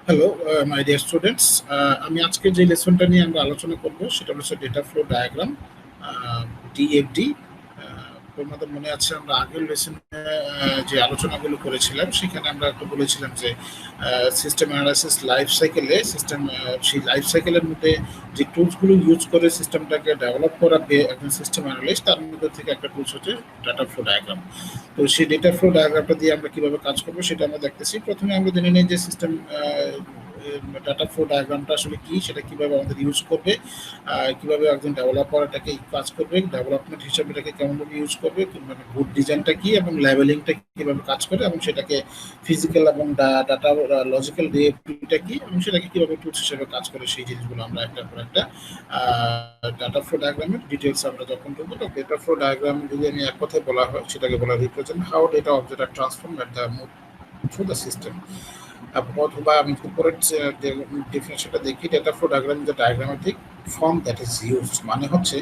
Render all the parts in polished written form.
Hello, my dear students. আমি আজকে যে লেসনটা নিয়ে আমরা আলোচনা করব সেটা হচ্ছে ডেটা ফ্লো ডায়াগ্রাম, ডিএফডি। তোমাদের মনে আছে আমরা আগের লেসনে যে আলোচনাগুলো করেছিলাম সেখানে আমরা একটা বলেছিলাম যে সিস্টেম অ্যানালাইসিস লাইফ সাইকেলে সেই লাইফ সাইকেলের মধ্যে যে টুলসগুলো ইউজ করে সিস্টেমটাকে ডেভেলপ করা একজন সিস্টেম অ্যানালিস্ট, তার মধ্যে থেকে একটা টুলস হচ্ছে ডাটা ফ্লো ডায়াগ্রাম। তো সেই ডেটা ফ্লো ডায়াগ্রামটা দিয়ে আমরা কিভাবে কাজ করবো সেটা আমরা দেখতেছি। প্রথমে আমরা জেনে নিই যে সিস্টেম ডাটা ফ্লো ডায়াগ্রামটা আসলে কি, সেটা কিভাবে আমাদের ইউজ করবে, কিভাবে একজন ডেভেলপার এটাকে কাজ করবে, ডেভেলপমেন্ট হিসাবে এটাকে কেমনভাবে ইউজ করবে, মানে গুড ডিজাইনটা কি এবং লেভেলিংটা কিভাবে কাজ করে, এবং সেটাকে ফিজিক্যাল এবং ডাটা লজিক্যাল ডিএফটিটা কি এবং সেটাকে কিভাবে টুলস হিসেবে কাজ করে, সেই জিনিসগুলো আমরা একটার পর একটা ডাটা ফ্লো ডায়াগ্রামের ডিটেলস আমরা যখন করবো। তো ডেটা ফ্লো ডায়াগ্রাম যদি আমি এক কথায় বলা হয় সেটাকে বলা represent how data object are transform at the move through the system. অথবা আমি উপরের ডেফিনেশনটা দেখি, data flow diagram is the diagrammatic form that is used. মানে হচ্ছে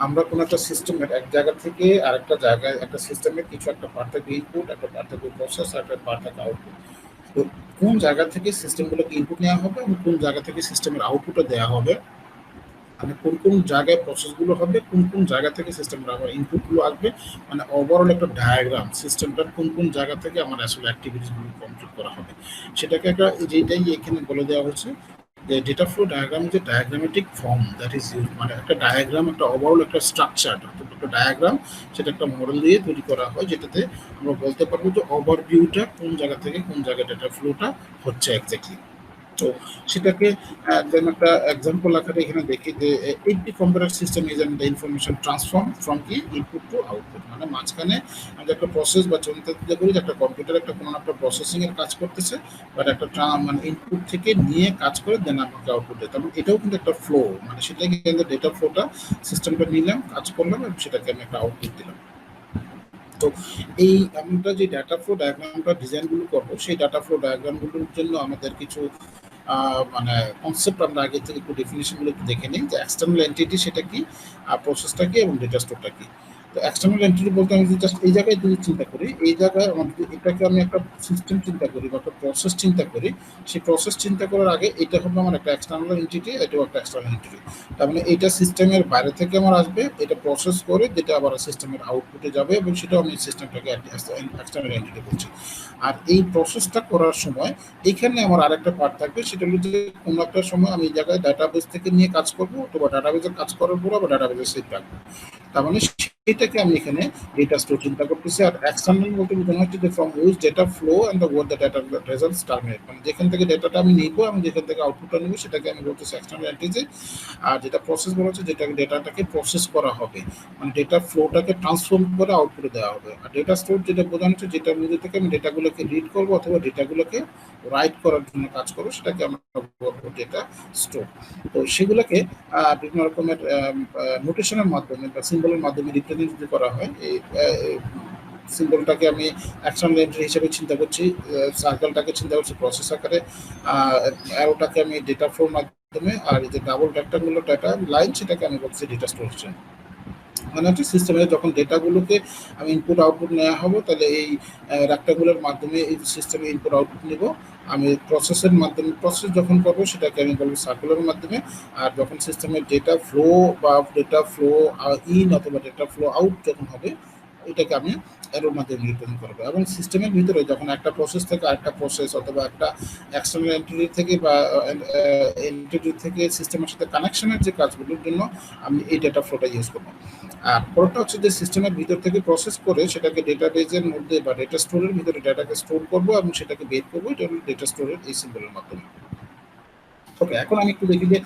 আমরা কোনো একটা সিস্টেমের এক জায়গা থেকে আরেকটা জায়গায়, একটা সিস্টেমের কিছু একটা পার্ট থেকে ইনপুট, একটা পার্ট থেকে প্রসেস, একটা পার্ট থেকে আউটপুট। তো কোন জায়গা থেকে সিস্টেমগুলোকে ইনপুট নেওয়া হবে এবং কোন জায়গা থেকে সিস্টেমের আউটপুটও দেওয়া হবে, মানে কোন কোন জায়গায় প্রসেসগুলো হবে, কোন কোন জায়গা থেকে সিস্টেমের আবার ইনপুটগুলো আসবে, মানে ওভারঅল একটা ডায়াগ্রাম সিস্টেমটার কোন কোন জায়গা থেকে আমার আসলে অ্যাক্টিভিটিসগুলো কমপ্লিট করা হবে সেটাকে একটা, যেটাই এখানে বলে দেওয়া হচ্ছে যে ডেটা ফ্লো ডায়াগ্রাম যে ডায়াগ্রামেটিক ফর্ম দ্যাট ইজ ইউজ, মানে একটা ডায়াগ্রাম, একটা ওভারঅল একটা স্ট্রাকচার, একটা ডায়াগ্রাম, সেটা একটা মডেল দিয়ে তৈরি করা হয়, যেটাতে আমরা বলতে পারবো যে ওভারভিউটা কোন জায়গা থেকে কোন জায়গায় ডেটা ফ্লোটা হচ্ছে এক্স্যাক্টলি। তো সেটাকে যেন একটা এক্সাম্পল আকারে এখানে দেখি যে এইটি computer system is the information transform from কি ইনপুট টু আউটপুট। মানে মাঝখানে আমরা একটা প্রসেস বা চিন্তা করি যে একটা কম্পিউটার একটা কোনো একটা প্রসেসিং এর কাজ করতেছে, বাট একটা মানে ইনপুট থেকে নিয়ে কাজ করে দেন আমাকে আউটপুট দেয়। তারপর এটাও কিন্তু একটা ফ্লো, মানে সেটাকে ডেটা ফ্লোটা সিস্টেমটা নিলাম, কাজ করলাম এবং সেটাকে আমি একটা আউটপুট দিলাম। তো এই আমরা যে ডাটা ফ্লো ডায়াগ্রামটা ডিজাইনগুলো করবো, সেই ডাটা ফ্লো ডায়াগ্রামগুলোর জন্য আমাদের কিছু মানে কনসেপ্ট আমরা আগে থেকে একটু ডেফিনেশনগুলো একটু দেখে নিই যে এক্সটার্নাল এন্টিটি সেটা কি, আর প্রসেসটা কি এবং ডেটা স্টোরটা কি। তো এক্সটার্নাল এন্টিটি বলতে আমি যদি জাস্ট এই জায়গায় যদি চিন্তা করি, এই জায়গায় আমার এটাকে আমি একটা সিস্টেম চিন্তা করি বা একটা প্রসেস চিন্তা করি, সেই প্রসেস চিন্তা করার আগে এটা হবে আমার একটা এক্সটার্নাল এন্টিটি, এটাও একটা এক্সটার্নাল এন্টিটি। তার মানে এইটা সিস্টেমের বাইরে থেকে আমার আসবে, এটা প্রসেস করে যেটা আবার সিস্টেমের আউটপুটে যাবে এবং সেটাও আমি সিস্টেমটাকে এক্সটার্নাল এন্টিটি বলছি। আর এই প্রসেসটা করার সময় এখানে আমার আরেকটা পার্ট থাকবে, সেটা হলো যে কোনো একটা সময় আমি এই জায়গায় ডাটাবেস থেকে নিয়ে কাজ করবো, অথবা ডাটাবেসের কাজ করার পর আবার ডাটাবেসের সেট রাখবো। তার মানে সেটাকে আমি এখানে ডেটা স্টোর চিন্তা করতেছি। আর এক্সটার্নাল বলতে বোঝানো হচ্ছে যে from which data flow and the word the data results terminate, মানে যেখান থেকে ডেটাটা আমি নিবো এবং যেখান থেকে আউটপুটটা নিবো সেটাকে আমি বলতেছি এক্সটার্নাল এন্টিটি। আর যেটা প্রসেস বলা হচ্ছে যেটা ডেটাটাকে প্রসেস করা হবে, মানে ডেটা ফ্লোটাকে ট্রান্সফর্ম করে আউটপুটে দেওয়া হবে। আর ডেটা স্টোর যেটা বোঝানো হচ্ছে যেটার মধ্যে থেকে আমি ডেটাগুলোকে রিড করবো অথবা ডেটাগুলোকে রাইট করার জন্য কাজ করবো, সেটাকে আমরা বলবো ডেটা স্টোর। তো সেগুলোকে বিভিন্ন রকমের নোটেশনের মাধ্যমে বা সিম্বলের মাধ্যমে রিপ্রেজেন্ট যদি করা হয়, এই সিম্বলটাকে আমি এক্সটার্নাল এন্ট্রি হিসেবে চিন্তা করছি, সার্কেলটাকে চিন্তা করছি প্রসেস আকারে, অ্যারোটাকে আমি ডেটা ফ্লোর মাধ্যমে, আর এই যে ডাবল রেক্টাঙ্গুলার ডাটা লাইন সেটাকে আমি বলছি ডেটা স্টোরেজ। মানে হচ্ছে সিস্টেমে যখন ডেটাগুলোকে আমি ইনপুট আউটপুট নেওয়া হবো, তাহলে এই রেক্টাঙ্গুলার মাধ্যমে এই সিস্টেমে ইনপুট আউটপুট নিব। আমি প্রসেসের মাধ্যমে প্রসেস যখন করবো সেটাকে আমি বলবো সার্কুলার মাধ্যমে। আর যখন সিস্টেমের ডেটা ফ্লো বা ডেটা ফ্লো ইন অথবা ডেটা ফ্লো আউট যখন হবে, এটাকে আমি এরোর মাধ্যমে রিপ্রেজেন্ট করবো। এবং সিস্টেমের ভিতরে যখন একটা প্রসেস থেকে আরেকটা প্রসেস অথবা একটা এক্সটার্নাল এন্টিটি থেকে বা এন্টিটি থেকে সিস্টেমের সাথে কানেকশনের যে কাজগুলোর জন্য আমি এই ডেটা ফ্লোটা ইউজ করবো। আর পরেরটা হচ্ছে যে সিস্টেমের ভিতর থেকে প্রসেস করে সেটাকে ডেটাবেজের মধ্যে বা ডেটা স্টোরের ভিতরে ডাটাকে স্টোর করবো এবং সেটাকে বের করবো, এটা হলো ডেটা স্টোরের এই সিম্বলের মাধ্যমে। ওকে, এখন আমি একটু দেখি যে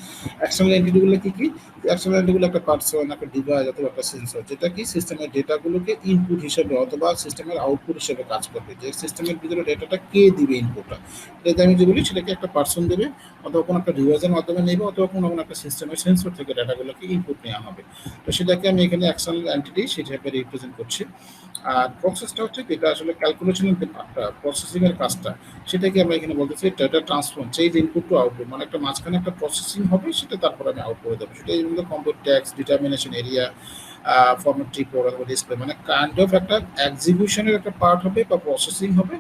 এক্সটার্নাল এন্টিটিগুলো কি কি। এক্সটার্নাল এন্টিটিগুলো একটা পার্সন, একটা ডিভাইস অথবা একটা সেন্সর, যেটা কি সিস্টেমের ডেটাগুলোকে ইনপুট হিসেবে অথবা সিস্টেমের আউটপুট হিসেবে কাজ করবে। যে সিস্টেমের ভিতরে ডেটাটা কে দিবে ইনপুটটা, এটাতে আমি যে বলি সেটাকে একটা পার্সন দেবে, অথবা কোনো একটা ডিভাইসের মাধ্যমে নেবে, অথবা কোনো একটা সিস্টেমের সেন্সর থেকে ডাটাগুলোকে ইনপুট নেওয়া হবে। তো সেটাকে আমি এখানে এক্সটার্নাল এন্টিটি সেটাকে রিপ্রেজেন্ট করছি। আর প্রসেসটা হচ্ছে যেটা আসলে ক্যালকুলেশনের যে পার্টটা, প্রসেসিং এর কাজটা, সেটাকে আমরা এখানে বলতেছি data transform, change input to output, মানে একটা মাঝখানে একটা প্রসেসিং হবে, সেটা তারপর আমি আউট করে দেবো। সেটা এই মধ্যে compute tax, determination area, format report অথবা ডিসপ্লে, মানে কাইন্ড অফ একটা এক্সিকিউশনের একটা পার্ট হবে বা প্রসেসিং হবে,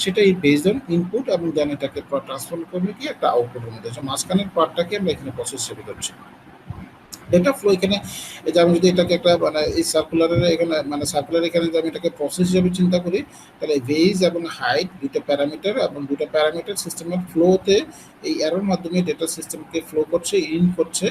সেটাই বেসড অন ইনপুট এবং দেন এটাকে ট্রান্সফর্ম করবে কি একটা আউটপুটের মধ্যে। মাঝখানের পার্টটাকে আমরা এখানে প্রসেস হিসেবে ধরছি। ডেটা ফ্লো এখানে এই যে আমি যদি এটাকে একটা মানে এই সার্কুলারের এখানে মানে সার্কুলার এখানে যদি আমি এটাকে প্রসেস হিসেবে চিন্তা করি, তাহলে ভেজ এবং হাইট দুটো প্যারামিটার এবং দুটো প্যারামিটার সিস্টেমের ফ্লোতে এই এরোর মাধ্যমে ডেটা সিস্টেমকে ফ্লো করছে, ইন করছে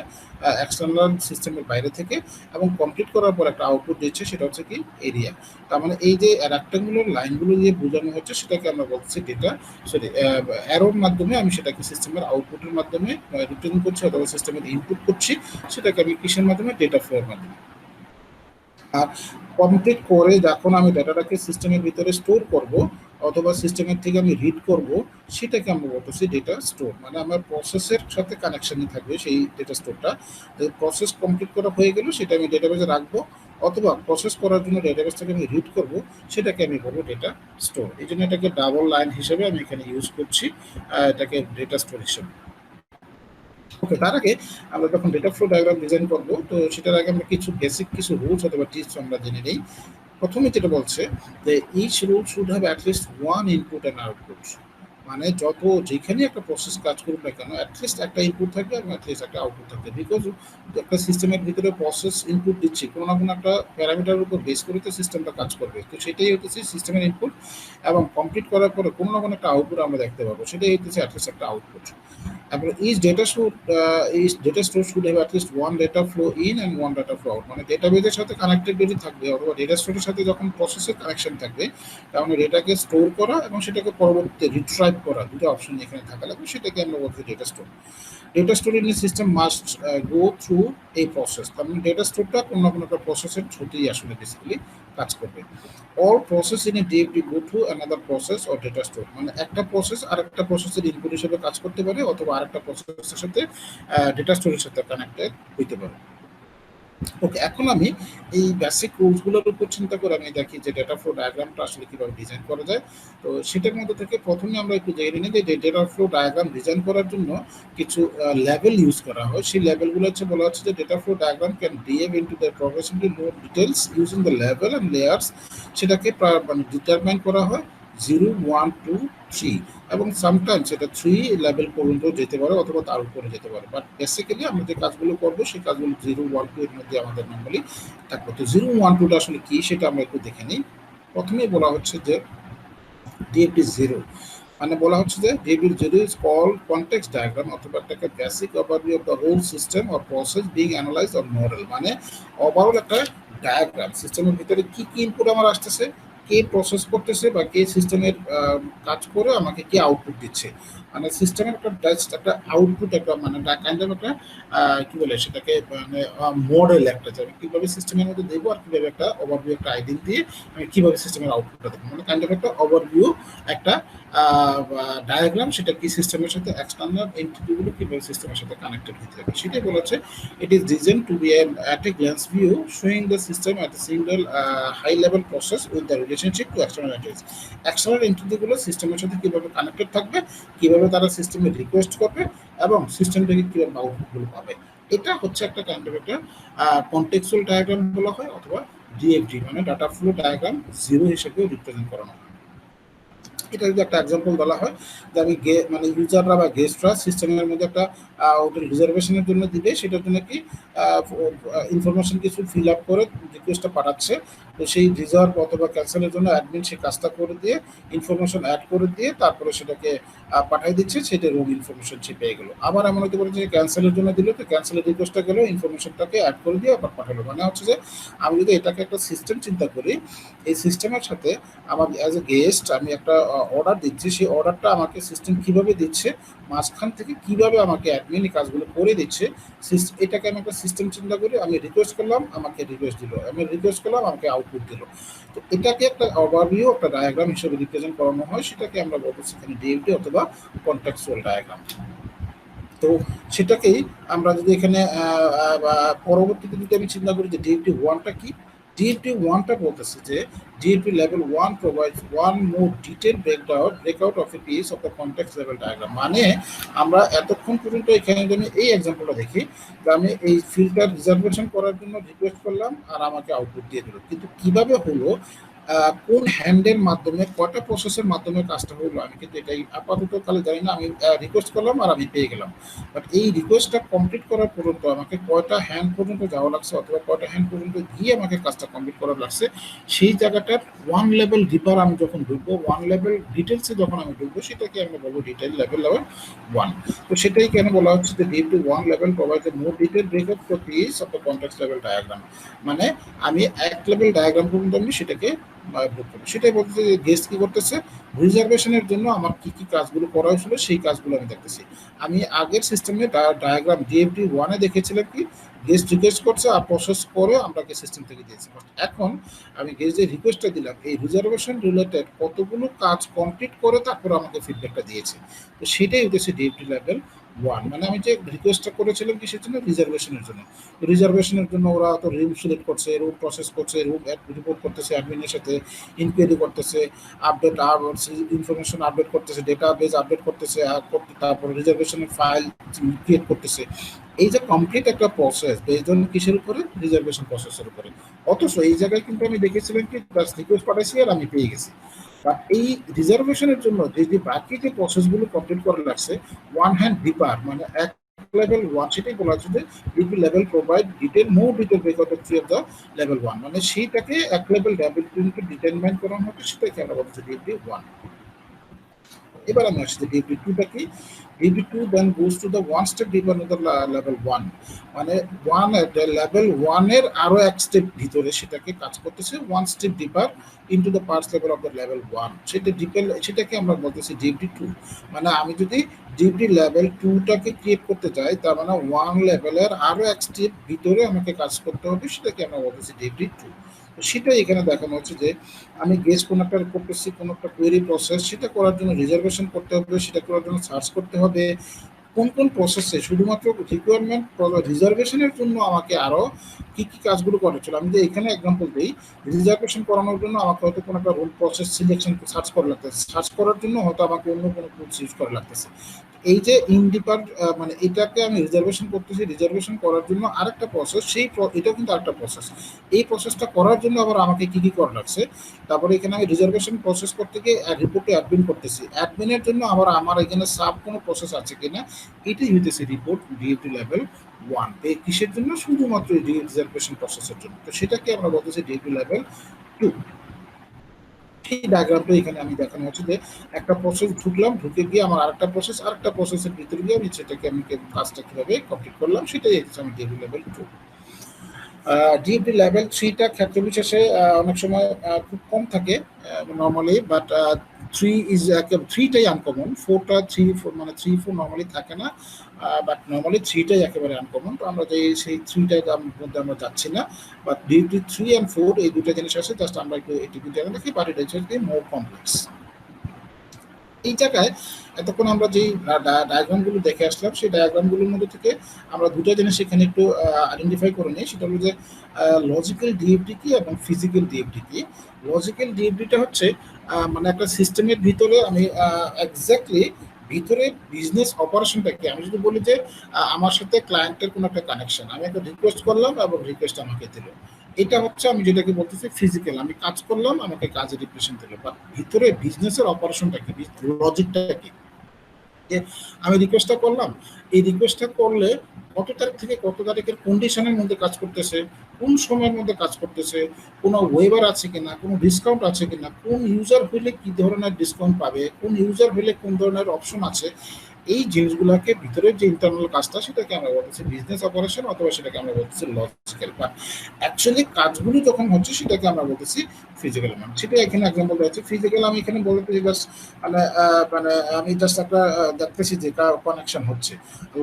এক্সটার্নাল সিস্টেমের বাইরে থেকে, এবং কমপ্লিট করার পর একটা আউটপুট দিচ্ছে, সেটা হচ্ছে কি এরিয়া। তার মানে এই যে রেক্ট্যাঙ্গুলার লাইনগুলো দিয়ে বোঝানো হচ্ছে সেটাকে আমরা বলছি ডেটা, সরি অ্যারোর মাধ্যমে আমি সেটাকে সিস্টেমের আউটপুটের মাধ্যমে রিপ্রেজেন্ট করছি অথবা সিস্টেমের ইনপুট করছি, সেটাকে আমি কিসের মাধ্যমে, ডেটা ফ্লোর মাধ্যমে। আর কমপ্লিট করে যখন আমি ডাটাটাকে সিস্টেমের ভিতরে স্টোর করব অথবা সিস্টেমের থেকে আমি রিড করব, সেটাকে আমরা বলতেছি ডেটা স্টোর। মানে আমার প্রসেসের সাথে কানেকশনই থাকবে সেই ডেটা স্টোরটা। প্রসেস কমপ্লিট করা হয়ে গেল সেটা আমি ডেটাবেসে রাখবো, অথবা প্রসেস করার জন্য ডেটাবেস থেকে আমি রিড করব, সেটাকে আমি বলবো ডেটা স্টোর। এই জন্য এটাকে ডাবল লাইন হিসেবে আমি এখানে ইউজ করছি, এটাকে ডেটা স্টোর হিসেবে। ওকে, তার আগে আমরা যখন ডেটা ফ্লো ডায়াগ্রাম ডিজাইন করব, তো সেটার আগে আমরা কিছু বেসিক কিছু রুলস অথবা টিপস আমরা জেনে নিই। প্রথমে যেটা বলছে যে each rule should have at least one input and output. মানে যত যেখানে একটা প্রসেস কাজ করুক না কেন, অ্যাটলিস্ট একটা ইনপুট থাকবে এবং অ্যাটলিস্ট একটা আউটপুট থাকবে। বিকজ একটা সিস্টেমের ভিতরে প্রসেস ইনপুট দিচ্ছি, কোনো না কোনো একটা প্যারামিটারের উপর বেস করে তো সিস্টেমটা কাজ করবে, তো সেটাই হচ্ছে সিস্টেমের ইনপুট, এবং কমপ্লিট করার পরে কোনো না কোনো একটা আউটপুট আমরা দেখতে পাবো, সেটাই হচ্ছে অ্যাটলিস্ট একটা আউটপুট। তারপরে each data store should have at least one data flow in and one data flow out। মানে ডেটাবেজের সাথে কানেক্টেড যদি থাকবে অথবা ডেটা স্টোরের সাথে যখন প্রসেসের কানেকশন থাকবে, তাহলে ডেটাকে স্টোর করা এবং সেটাকে পরবর্তীতে রিট্রাইভ করা, দুটো অপশন এখানে থাকা লাগবে, সেটাকে আমরা বলছি data store. Data store in a system must go through এই প্রসেস। তার মানে ডেটা স্টোরটা কোনো না কোনো একটা প্রসেসের থ্রুতেই আসলে বেসিক্যালি কাজ করবে। All process in a ডিএফডি go through another process or data store. মানে একটা প্রসেস আরেকটা প্রসেসের ইনপুট হিসেবে কাজ করতে পারে, অথবা আরেকটা প্রসেসের সাথে ডেটা স্টোরের সাথে কানেক্টেড হইতে পারে। ওকে, এখন আমি এই বেসিক রুলসগুলোর উপর চিন্তা করে আমি দেখি যে ডেটা ফ্লো ডায়াগ্রামটা আসলে কিভাবে ডিজাইন করা যায়। তো সেটার মধ্যে থেকে প্রথমে আমরা একটু জেনে নিই যে ডেটা ফ্লো ডায়াগ্রাম ডিজাইন করার জন্য কিছু লেভেল ইউজ করা হয়। সেই লেভেলগুলো হচ্ছে বলা হচ্ছে যে data flow diagram can divide into the progressively more details using the level and layers. সেটাকে মানে ডিটারমাইন করা হয় 0, 1, 2, 3, এবং সামটাইমস এটা 3 লেভেল পর্যন্ত যেতে পারে অথবা তার উপরে যেতে পারে। বাট বেসিক্যালি আমরা যে কাজগুলো করবো সেই কাজগুলো 0, 1, 2 এর মধ্যে আমাদের নর্মালি থাকবে। তো 0, 1, 2টা আসলে কি সেটা আমরা একটু দেখে নিই। প্রথমেই বলা হচ্ছে যে ডিএফডি 0, মানে বলা হচ্ছে যে DFD 0 is called context diagram, অথবা একটা basic overview of the whole system or process being analyze or model. মানে ওভারঅল একটা ডায়াগ্রাম, সিস্টেমের ভিতরে কি কি ইনপুট আমার আসতেছে, কে প্রসেস করতেছে বা কে সিস্টেমের কাজ করে আমাকে কি আউটপুট দিচ্ছে। মানে সিস্টেমের একটা জাস্ট একটা আউটপুট, একটা মানে কাইন্ড অফ একটা কি বলে সেটাকে, মানে মডেল একটা যে আমি কীভাবে সিস্টেমের মধ্যে দেবো আর কীভাবে একটা ওভারভিউ একটা আইডিয়া দিয়ে আমি কীভাবে সিস্টেমের আউটপুটটা দেবো, মানে কাইন্ড অফ একটা ওভারভিউ একটা ডায়াগ্রাম, সেটা কি সিস্টেমের সাথে এক্সটার্নাল এন্টিটিগুলো কীভাবে সিস্টেমের সাথে কানেক্টেড হতে থাকে সেটাই বলেছে। It is design to be at a glance view showing the system at a single high level process with the relationship to external entities। External এন্টিটিগুলো সিস্টেমের সাথে কীভাবে কানেক্টেড থাকবে, কীভাবে তারা সিস্টেমে রিকোয়েস্ট করবে এবং সিস্টেম থেকে কীভাবে আউটপুটগুলো পাবে। এটা হচ্ছে একটা কাইন্ড অফ একটা কনটেক্সচুয়াল ডায়াগ্রাম বলা হয়, অথবা ডিএফডি মানে ডাটা ফ্লো ডায়াগ্রাম 0 হিসেবে রিপ্রেজেন্ট করানো হয়। এটা যদি একটা এক্সাম্পল বলা হয় যে আমি মানে ইউজাররা বা গেস্টরা সিস্টেমের মধ্যে একটা ওদের রিজার্ভেশনের জন্য দিবে, সেটার জন্য কি ইনফরমেশন কিছু ফিল আপ করে রিকোয়েস্টটা পাঠাচ্ছে, তো সেই রিজার্ভ অথবা ক্যান্সেলের জন্য অ্যাডমিন সেই কাজটা করে দিয়ে ইনফরমেশন অ্যাড করে দিয়ে তারপরে সেটাকে পাঠিয়ে দিচ্ছে, সেটা রোগ ইনফরমেশন সে পেয়ে গেলো। আবার এমন হতে পারে যে ক্যান্সেলের জন্য দিল, তো ক্যান্সেলের রিকোয়েস্টটা গেলো, ইনফরমেশনটাকে অ্যাড করে দিয়ে আবার পাঠালো। মানে হচ্ছে যে আমি যদি এটাকে একটা সিস্টেম চিন্তা করি, এই সিস্টেমের সাথে আমার অ্যাজ এ গেস্ট আমি একটা অর্ডার দিচ্ছি, সেই অর্ডারটা আমাকে সিস্টেম কিভাবে দিচ্ছে, মাঝখান থেকে কিভাবে আমাকে অ্যাডমিন কাজগুলো করে দিচ্ছে, এটাকে আমি একটা সিস্টেম চিন্তা করি। আমি রিকোয়েস্ট করলাম, আমাকে রিকোয়েস্ট দিল, আমি রিকোয়েস্ট করলাম, আমাকে আউটপুট দিল। তো এটাকে একটা ওভারভিউ একটা ডায়াগ্রাম হিসেবে রিপ্রেজেন্ট করানো হয়, সেটাকে আমরা বলবো সেখানে ডিএফডি অথবা কনটেক্সচুয়াল ডায়াগ্রাম। তো সেটাকেই আমরা যদি এখানে পরবর্তীতে যদি আমি চিন্তা করি যে ডিএফডি 1টা কি, DFT 1টা বলতেছে যে DFT level 1 provides one more detailed breakout of a piece of the context level diagram। মানে আমরা এতক্ষণ পর্যন্ত এখানে যদি এই এক্সাম্পলটা দেখি যে আমি এই ফিল্টার রিজার্ভেশন করার জন্য রিকোয়েস্ট করলাম আর আমাকে আউটপুট দিয়ে দিল, কিন্তু কিভাবে হলো, কোন হ্যান্ডের মাধ্যমে কয়টা প্রসেসের মাধ্যমে কাজটা হলো আমি কিন্তু এটাই আপাতত কালে জানি না। আমি রিকোয়েস্ট করলাম আর আমি পেয়ে গেলাম, বাট এই রিকোয়েস্টটা কমপ্লিট করার পর্যন্ত আমাকে কয়টা হ্যান্ড পর্যন্ত যাওয়া লাগছে অথবা কয়টা হ্যান্ড পর্যন্ত গিয়ে আমাকে কাজটা কমপ্লিট করা লাগছে, সেই জায়গাটার ওয়ান লেভেল ডিপার আমি যখন ঢুকবো, ওয়ান লেভেল ডিটেলসে যখন আমি ঢুকবো, সেটাকে আমি বলবো ডিটেল লেভেল 1। তো সেটাই কেন বলা হচ্ছে যে DFT 1 level provides a more detailed breakup for piece of the context level diagram। মানে আমি এক লেভেল ডায়াগ্রাম পর্যন্ত আমি সেটাকে সেটাই বলতেছে যে গেস্ট কি করতেছে, রিজার্ভেশনের জন্য আমার কি কি কাজগুলো করা হয়েছিল সেই কাজগুলো আমি দেখতেছি। আমি আগের সিস্টেমে ডায়াগ্রাম DFT 1-এ দেখেছিলাম কি গেস্ট রিকোয়েস্ট করছে আর প্রসেস করে আমরাকে সিস্টেম থেকে দিয়েছি। এখন আমি গেস্ট যে রিকোয়েস্টটা দিলাম এই রিজার্ভেশন রিলেটেড কতগুলো কাজ কমপ্লিট করে তারপর আমাকে ফিডব্যাকটা দিয়েছে। তো সেটাই হচ্ছে DFT লেভেল 1। মানে আমি যে রিকোয়েস্টটা করেছিলাম কিসের জন্য, রিজার্ভেশনের জন্য। রিজার্ভেশনের জন্য ওরা তো রুম সিলেক্ট করছে, রুম প্রসেস করছে, রুম রিপোর্ট করতেছে, অ্যাডমিনের সাথে ইনকোয়ারি করতেছে, আপডেট ইনফরমেশন আপডেট করতেছে, ডেটাবেস আপডেট করতেছে, তারপর রিজার্ভেশনের ফাইল ক্রিয়েট করতেছে। এই যে কমপ্লিট একটা প্রসেস বেসড অন কিসের উপরে, রিজার্ভেশন প্রসেসের উপরে। অথচ এই জায়গায় কিন্তু আমি দেখেছিলাম কি জাস্ট রিকোয়েস্ট পাঠাইছি আর আমি পেয়ে গেছি। বাট এই রিজার্ভেশনের জন্য যে বাকি যে প্রসেসগুলো কমপ্লিট করা লাগছে ওয়ান হ্যান্ড ডিপার, মানে এক লেভেল 1, সেটাই বলা হচ্ছে যে DP level provide detail more detail breakout of three of the level 1। মানে সেইটাকে এক লেভেল ডিটারমাইন করানো হবে, সেটাকে আমরা বলছি ডিপি 1। এবার আমি আসছি ডিপি 2টা কি, DP 2 then goes to the one step deeper in the level 1। মানে লেভেল 1 এর আরো এক স্টেপ ভিতরে সেটাকে কাজ করতেছে, one step deeper into the parts level of the level 1। সেটাকে আমরা বলতেছি ডিপি 2। মানে আমি যদি ডিপি লেভেল 2টাকে ক্রিয়েট করতে চাই, তার মানে ওয়ান লেভেলের আরো এক স্টেপ ভিতরে আমাকে কাজ করতে হবে, সেটাকে আমরা বলতেছি ডিপি 2। সেটাই এখানে দেখানো হচ্ছে যে আমি গেস্ট কোনো একটা করতেছি, কোনো একটা কোয়েরি প্রসেস, সেটা করার জন্য রিজার্ভেশন করতে হবে, সেটা করার জন্য সার্চ করতে হবে কোন কোন প্রসেসে শুধুমাত্র রিকোয়ারমেন্ট রিজার্ভেশনের জন্য আমাকে আরো কি কি কাজগুলো করা ছিল। আমি যে এখানে এক্সাম্পল দিই, রিজার্ভেশন করানোর জন্য আমাকে হয়তো কোনো একটা রুল প্রসেস সিলেকশন সার্চ করা লাগতেছে, সার্চ করার জন্য হয়তো আমাকে অন্য কোনো টুলস ইউজ করা লাগতেছে। এই যে মানে এটাকে আমি রিজার্ভেশন করতেছি, রিজার্ভেশন করার জন্য আরেকটা প্রসেস, এটা কিন্তু আরেকটা প্রসেস। এই প্রসেসটা করার জন্য আবার আমাকে কি কি করা লাগছে, তারপরে এখানে আমি রিজার্ভেশন প্রসেস করতে গিয়ে রিপোর্টে অ্যাডমিন করতেছি, অ্যাডমিনের জন্য আবার আমার এখানে সাব কোনো প্রসেস আছে কিনা, এটাই হইতেছে রিপোর্ট ডিউটি লেভেল 1। কিসের জন্য, শুধুমাত্র রিজার্ভেশন প্রসেসের জন্য। তো সেটাকে আমরা বলতেছি ডিউটি লেভেল 2। সেই ডায়াগ্রামটা এখানে আমি দেখানো হচ্ছে যে একটা প্রসেস ঢুকলাম, ঢুকে গিয়ে আমার আরেকটা প্রসেসের ভিতরে গিয়ে আমি সেটাকে আমি কাজটা কিভাবে কমপ্লিট করলাম, সেটাই হচ্ছে আমি ডিউটি লেভেল 2। ডিএফডি লেভেল 3টা ক্ষেত্র বিশেষে অনেক সময় খুব কম থাকে নর্মালি, বাট 3টাই আনকমন, 4টা 3 মানে 3-4 নর্মালি থাকে না, বাট নর্মালি 3টাই একেবারে আনকমন। তো আমরা সেই 3টার মধ্যে আমরা যাচ্ছি না, বাট ডিএফডি 3 and 4 এই দুটো জিনিস আছে, জাস্ট আমরা একটু এটিভি জায়গা দেখি, বাট এটা হচ্ছে মোর কমপ্লেক্স। এই জায়গায় এতক্ষণ আমরা যেই ডায়াগ্রামগুলো দেখে আসলাম, সেই ডায়াগ্রামগুলোর মধ্যে থেকে আমরা দুটো জিনিস এখানে একটু আইডেন্টিফাই করে নিই। সেটা হলো যে লজিক্যাল ডিএফডি কি এবং ফিজিক্যাল ডিএফডি কি। লজিক্যাল ডিএফডিটা হচ্ছে মানে একটা সিস্টেমের ভিতরে আমি এক্স্যাক্টলি ভিতরে বিজনেস অপারেশনটা কি, আমি যদি বলি যে আমার সাথে ক্লায়েন্টের কোনো একটা কানেকশন, আমি একটা রিকোয়েস্ট করলাম এবং রিকোয়েস্ট আমাকে দিল, এটা হচ্ছে আমি যেটাকে বলতেছি ফিজিক্যাল, আমি কাজ করলাম আমাকে কাজের রিপ্রেজেন্ট দিল। বাট ভিতরে বিজনেসের অপারেশনটা কি, লজিকটা কি, যে আমি রিকোয়েস্টটা করলাম, এই রিকোয়েস্টটা করলে কত তারিখ থেকে কত তারিখের কন্ডিশনের মধ্যে কাজ করতেছে, কোন সময়ের মধ্যে কাজ করতেছে, কোনো ওয়েবার আছে কিনা, কোনো ডিসকাউন্ট আছে কিনা, কোন ইউজার হইলে কি ধরনের ডিসকাউন্ট পাবে, কোন ইউজার হইলে কোন ধরনের অপশন আছে, এই জিনিসগুলোকে ভিতরের যে ইন্টারনাল কাজটা সেটাকে আমরা বলতেছি বিজনেস অপারেশন, অথবা সেটাকে আমরা বলতেছি লজিক্যাল। বাট অ্যাকচুয়ালি কাজগুলো যখন হচ্ছে সেটাকে আমরা বলতেছি ফিজিক্যাল। মানে সেটা এখানে এক্সাম্পল রয়েছে ফিজিক্যাল, আমি এখানে বলতে জাস্ট মানে মানে আমি জাস্ট একটা দেখতেছি যে কানেকশন হচ্ছে।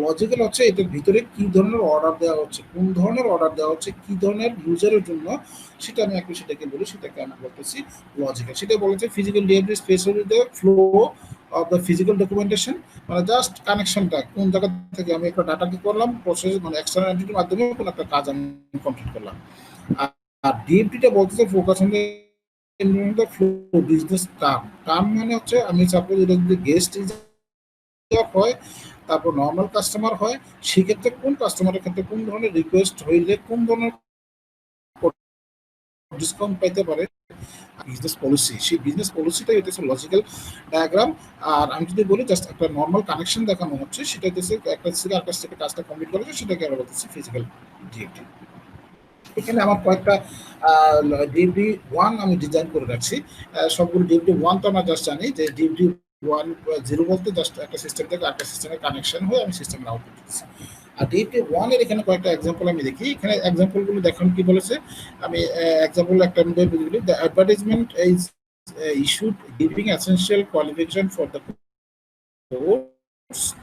লজিক্যাল হচ্ছে এটার ভিতরে কি ধরনের অর্ডার দেওয়া হচ্ছে, কোন ধরনের অর্ডার দেওয়া হচ্ছে, কি ধরনের ইউজারের জন্য, সেটা আমি একটু সেটাকে বলি, সেটাকে আমি বলতেছি লজিক্যাল। সেটা বলেছে physical ডিএফডি space the flow of the physical documentation, মানে জাস্ট কানেকশনটা কোন জায়গা থেকে আমি একটা ডাটা কি করলাম, প্রসেস মানে এক্সটার্নাল এন্টিটির মাধ্যমে কোনো একটা কাজ আমি কমপ্লিট করলাম। আর ডিএফডিটা বলতেছে focus on the flow business term. Term মানে হচ্ছে আমি সাপোজ এটা যদি গেস্ট হয়, তারপর নর্মাল কাস্টমার হয়, সেক্ষেত্রে কোন কাস্টমারের ক্ষেত্রে কোন ধরনের রিকোয়েস্ট হইলে কোন ধরনের ডিসকাউন্ট পাইতে পারে, বিজনেস পলিসি, সেই বিজনেস পলিসিটাই হচ্ছে লজিক্যাল ডায়াগ্রাম। আর আমি যদি বলি জাস্ট একটা নর্মাল কানেকশন দেখানো হচ্ছে, সেটা হচ্ছে একটা থেকে আরেকটা থেকে কাজটা কমপ্লিট করেছে, সেটাকে আমরা বলতেছি ফিজিক্যাল ডিএফডি। এখানে আমার কয়েকটা ডিএফডি ওয়ান আমি ডিজাইন করে রাখছি। সবগুলো ডিএফডি ওয়ান তো আমরা জাস্ট জানি যে ডিএফডি 1.0 বলতে জাস্ট একটা সিস্টেম থেকে আরেকটা সিস্টেমের কানেকশন হয়ে আমি সিস্টেমের আউটপুট দিচ্ছি। আর ডিএফডি ওয়ান এর এখানে কয়েকটা এক্সাম্পল আমি দেখি। এখানে এক্সাম্পলগুলো দেখুন কি বলেছে। আমি এক্সাম্পল একটা বলি, the advertisement is issued giving essential qualification for the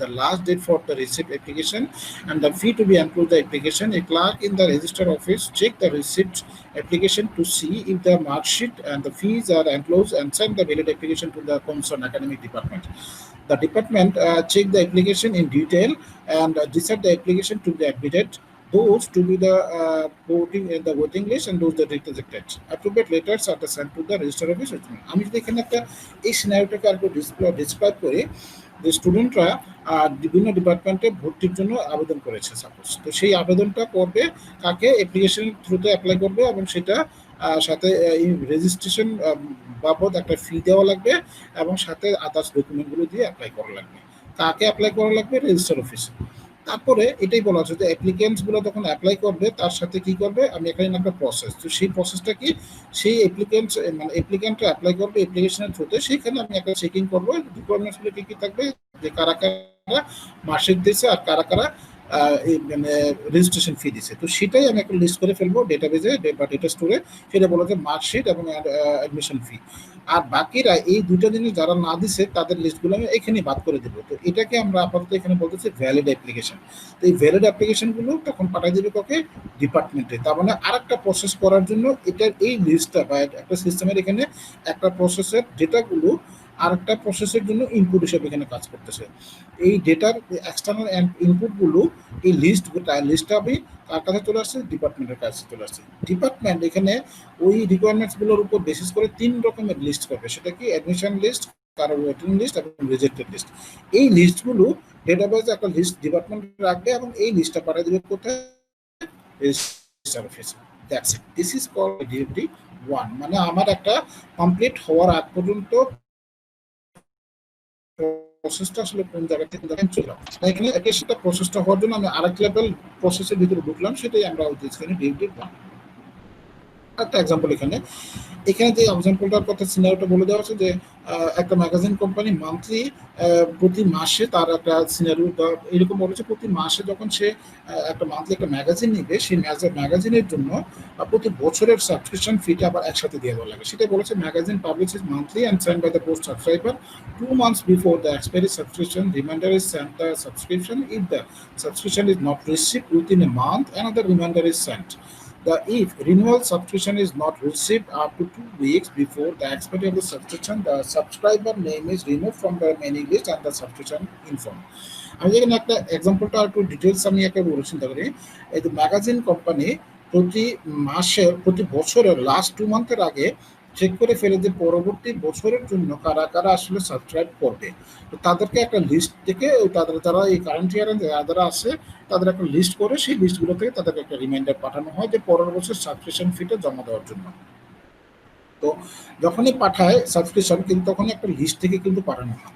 the last date for the receipt application and the fee to be included the application. A clerk in the register office check the receipt application to see if the mark sheet and the fees are enclosed and send the valid application to the concerned academic department. The department check the application in detail and decide the application to be admitted, those to be the voting in the voting list and those that rejected. Appropriate letters are sent to the register office. আমি যদি এখানে একটা এই সিনারিওটাকে আর একটু describe করি, যে স্টুডেন্টরা বিভিন্ন ডিপার্টমেন্টে ভর্তির জন্য আবেদন করেছে সাপোজ, তো সেই আবেদনটা করবে কাকে, অ্যাপ্লিকেশন থ্রুতে অ্যাপ্লাই করবে এবং সেটা সাথে রেজিস্ট্রেশন বাবদ একটা ফি দেওয়া লাগবে এবং সাথে আদার্স ডকুমেন্টগুলো দিয়ে অ্যাপ্লাই করা লাগবে। কাকে অ্যাপ্লাই করা লাগবে? রেজিস্টার অফিসে। তারপরে এটাই বলা হচ্ছে যে অ্যাপ্লিকেন্টসগুলো যখন অ্যাপ্লাই করবে তার সাথে কি করবে, আমি এখানে একটা প্রসেস, তো সেই প্রসেসটা কি, সেই অ্যাপ্লিকেন্টস মানে অ্যাপ্লিকেন্টরা অ্যাপ্লাই করবে অ্যাপ্লিকেশনের থ্রুতে, সেখানে আমি একটা চেকিং করবো রিকোয়ারমেন্টসগুলো কি কি থাকবে, যে কারা কারা মার্কশিট দিয়েছে আর কারা কারা মানে রেজিস্ট্রেশন ফি দিচ্ছে। তো সেটাই আমি একটা লিস্ট করে ফেলবো ডেটাবেজে বা ডেটা স্টোরে, সেটা বলা যায় মার্কশিট এবং অ্যাডমিশন ফি। আর বাকিরা এই দুটো জিনিস যারা না দিছে তাদের লিস্টগুলো আমি এখানে বাদ করে দেবো। তো এটাকে আমরা আপাতত এখানে বলতেছি ভ্যালিড অ্যাপ্লিকেশন। তো এই ভ্যালিড অ্যাপ্লিকেশনগুলো তখন পাঠিয়ে দেবে কাকে, ডিপার্টমেন্টে। তার মানে আরেকটা প্রসেস করার জন্য এটার এই লিস্টটা বা একটা সিস্টেমের এখানে একটা প্রসেসের ডেটাগুলো আরেকটা প্রসেসের জন্য ইনপুট হিসেবে এখানে কাজ করতেছে। এই ডেটার এক্সটার্নাল ইনপুটগুলো এই লিস্টটা আমি কার কাছে চলে আসছে, ডিপার্টমেন্টের কাছে চলে আসছে। ডিপার্টমেন্ট এখানে ওই রিকোয়ারমেন্টসগুলোর উপর বেসিস করে 3 রকমের লিস্ট করবে, সেটা কি অ্যাডমিশন লিস্ট, কারো ওয়েটিং লিস্ট এবং রিজেক্টেড লিস্ট। এই লিস্টগুলো ডেটাবেজে একটা লিস্ট ডিপার্টমেন্ট রাখবে এবং এই লিস্টটা পাঠিয়ে দেবে কোথায়, register office. That's it, this is called DFD 1। মানে আমার একটা কমপ্লিট হওয়ার আগ পর্যন্ত প্রসেসটা আসলে কোন জায়গা থেকে চলে এখানে সেটা প্রসেসটা হওয়ার জন্য আমি আরেক লেভেল প্রসেসের ভিতরে ঢুকলাম, সেটাই আমরা এখানে ডিএফডি 1। একটা এক্সাম্পল এখানে যে এক্সাম্পলটার কথা সিনারিওটা বলে দেওয়া হচ্ছে যে একটা ম্যাগাজিন কোম্পানি মান্থলি প্রতি মাসে তার একটা সিনারিও এরকম বলেছে, প্রতি মাসে যখন সে একটা মান্থলি একটা ম্যাগাজিন নিবে, সেই ম্যাগাজিনের জন্য প্রতি বছরের সাবস্ক্রিপশন ফিটা আবার একসাথে দিয়ে দেওয়া লাগে। সেটা বলেছে magazine publishes monthly and send by the post subscriber 2 months before the expiry subscription. Reminder is sent the subscription. If the subscription is not received within a month, another reminder is sent. If renewal subscription is not received up to 2 weeks before the expiry of the subscription, the subscriber name is removed from the mailing list and the subscription informed. আমি যেখানে একটা এক্সাম্পলটা একটু details আমি একটা চিন্তা করি, এই যে ম্যাগাজিন কোম্পানি প্রতি বছরের লাস্ট 2 মান্থের আগে চেক করে ফেলে যে পরবর্তী বছরের জন্য কারা কারা আসলে সাবস্ক্রাইব করবে। তো তাদেরকে একটা লিস্ট থেকে তাদের যারা এই কারেন্ট ইয়ারে যারা আছে তাদের একটা লিস্ট করে সেই লিস্টগুলো থেকে তাদেরকে একটা রিমাইন্ডার পাঠানো হয় যে পরের বছর সাবস্ক্রিপশন ফিটা জমা দেওয়ার জন্য। তো যখনই পাঠায় সাবস্ক্রিপশন কিন্তু তখনই একটা লিস্ট থেকে কিন্তু পাঠানো হয়।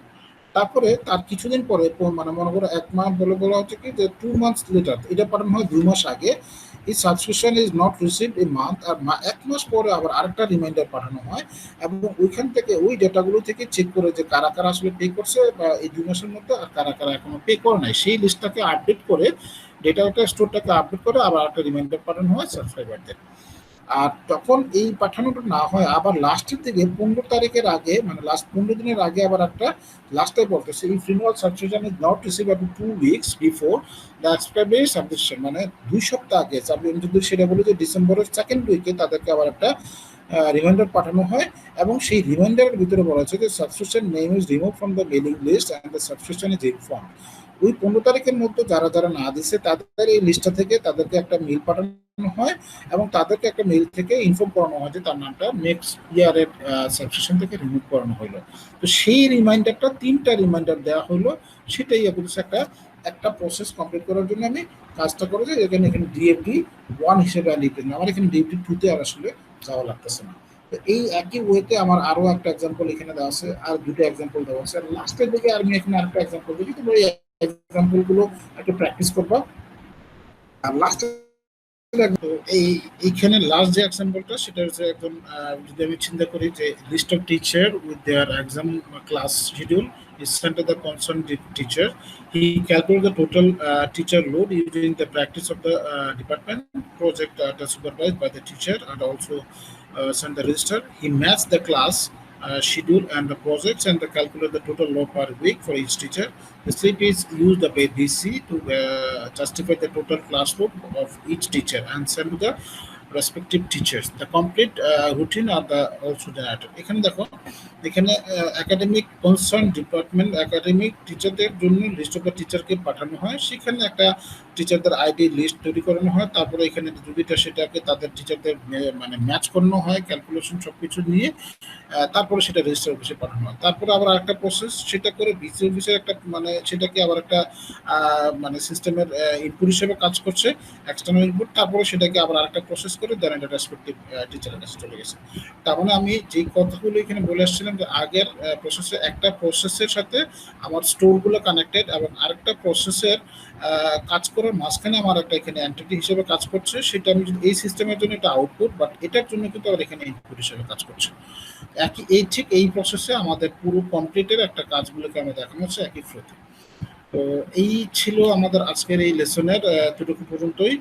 তারপরে তার কিছুদিন পরে মানে মনে করো 1 মাস বলা হচ্ছে কি যে 2 months লেটার, এটা পাঠানো হয় 2 মাস আগে। এই subscription is not received a month, আর 1 মাস পরে আবার আরেকটা রিমাইন্ডার পাঠানো হয় এবং ওইখান থেকে ওই ডেটাগুলো থেকে চেক করে যে কারা কারা আসলে পে করছে বা এই 2 মাসের মধ্যে আর কারা কারা এখনো পে করে নাই, সেই লিস্টটাকে আপডেট করে ডেটাটা স্টোরটাকে আপডেট করে আবার একটা রিমাইন্ডার পাঠানো হয় সাবস্ক্রাইবারদের। আর তখন এই পাঠানোটা না হয় আবার লাস্টের দিকে 15 তারিখের আগে, মানে লাস্ট 15 দিনের আগে আবার একটা লাস্টে বলতেছে if renewal subscription is not receive up to 2 weeks before the expiry subscription, মানে 2 সপ্তাহ আগে আমি যদি সেটা বলি যে ডিসেম্বরের 2nd উইকে তাদেরকে আবার একটা রিমাইন্ডার পাঠানো হয় এবং সেই রিমাইন্ডারের ভিতরে বলা হচ্ছে যে subscription name is remove from the mailing list and the subscription is informed. ওই 15 তারিখের মধ্যে যারা যারা না দিছে তাদের এই লিস্টটা থেকে তাদেরকে একটা মেইল পাঠানো হয় এবং তাদেরকে একটা মেইল থেকে ইনফর্ম করানো হয় যে তার নামটা নেক্সট ইয়ারের সাবস্ক্রিপশন থেকে রিমুভ করানো হলো। তো সেই রিমাইন্ডারটা 3টা রিমাইন্ডার দেওয়া হলো, সেটাই বলছে একটা একটা প্রসেস কমপ্লিট করার জন্য আমি কাজটা করে যে এখানে ডিএফডি 1 হিসেবে লিখে দিন, আমার এখানে ডিএফডি 2 তে আর আসলে যাওয়া লাগতেছে না। তো এই একই ওয়েতে আমার আরো একটা এক্সাম্পল এখানে দেওয়া আছে, আর দুটো এক্সাম্পল দেওয়া আছে, আর লাস্টের দিকে আমি এখানে আরেকটা এক্সাম্পল দিই, তোমরা এই এক্সাম্পল গুলো একটু প্র্যাকটিস করবা। আর লাস্ট এই এইখানে লাস্ট যে এক্সাম্পলটা সেটা হচ্ছে একদম যদি আমি চিন্তা করি যে list of teacher with their exam class schedule is sent to the concerned teacher. He calculates the total teacher load using the practice of the department project supervised by the teacher and also send the register. He matched the class schedule and the projects and the calculate the total load per week for each teacher. The slip is used by DC to justify the total class load of each teacher and send to the respective teachers. The complete routine are the also generated. এখানে দেখো, এখানে academic concern department academic টিচারদের জন্য list of the টিচারকে পাঠানো হয়, সেখানে একটা টিচারদের আইডি লিস্ট তৈরি করানো হয়, তারপরে এখানে যদিটা সেটাকে তাদের টিচারদের মানে ম্যাচ করানো হয় ক্যালকুলেশন সবকিছু নিয়ে, তারপরে সেটা রেজিস্টার অফিসে পাঠানো হয়। তারপরে আবার একটা প্রসেস সেটা করে বিসি অফিসের একটা মানে সেটাকে আবার একটা মানে সিস্টেমের ইনপুট হিসেবে কাজ করছে, এক্সটার্নাল ইনপুট, তারপরে সেটাকে আবার আরেকটা প্রসেস করে দেন এটা রেসপেক্টিভ টিচারের কাছে চলে গেছে। তার মানে আমি যেই কথাগুলো এখানে বলে আসছিলাম যে আগের প্রসেসে একটা প্রসেসের সাথে আমার স্টোরগুলো কানেক্টেড এবং আরেকটা প্রসেসের কাজ করার মাঝখানে আমার একটা এখানে এন্টিটি হিসেবে কাজ করছে, সেটা আমি এই সিস্টেমের জন্য এটা আউটপুট, বাট এটার জন্য কিন্তু আবার এখানে ইনপুট হিসেবে কাজ করছে। একই এই ঠিক এই প্রসেসে আমাদের পুরো কমপ্লিটের একটা কাজগুলোকে আমরা দেখানো হচ্ছে একই ফ্লোতে। তো এই ছিল আমাদের আজকের এই লেসনের এতটুকু পর্যন্তই।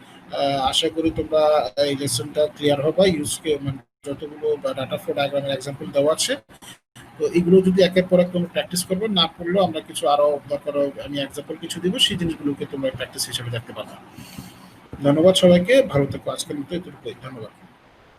আশা করি তোমরা এই লেসনটা ক্লিয়ার হবে। ইউজকে মানে যতগুলো ডাটা ফ্লো ডায়াগ্রামের এক্সাম্পল দেওয়া আছে, তো এগুলো যদি একের পর এক তোমরা প্র্যাকটিস করবে, না করলেও আমরা কিছু আরো দরকার আমি এক্সাম্পল কিছু দিব, সেই জিনিসগুলোকে তোমরা প্র্যাকটিস হিসেবে দেখতে পারবে। ধন্যবাদ সবাইকে, ভালো থেকো। আজকের মতো এতটুকুই, ধন্যবাদ।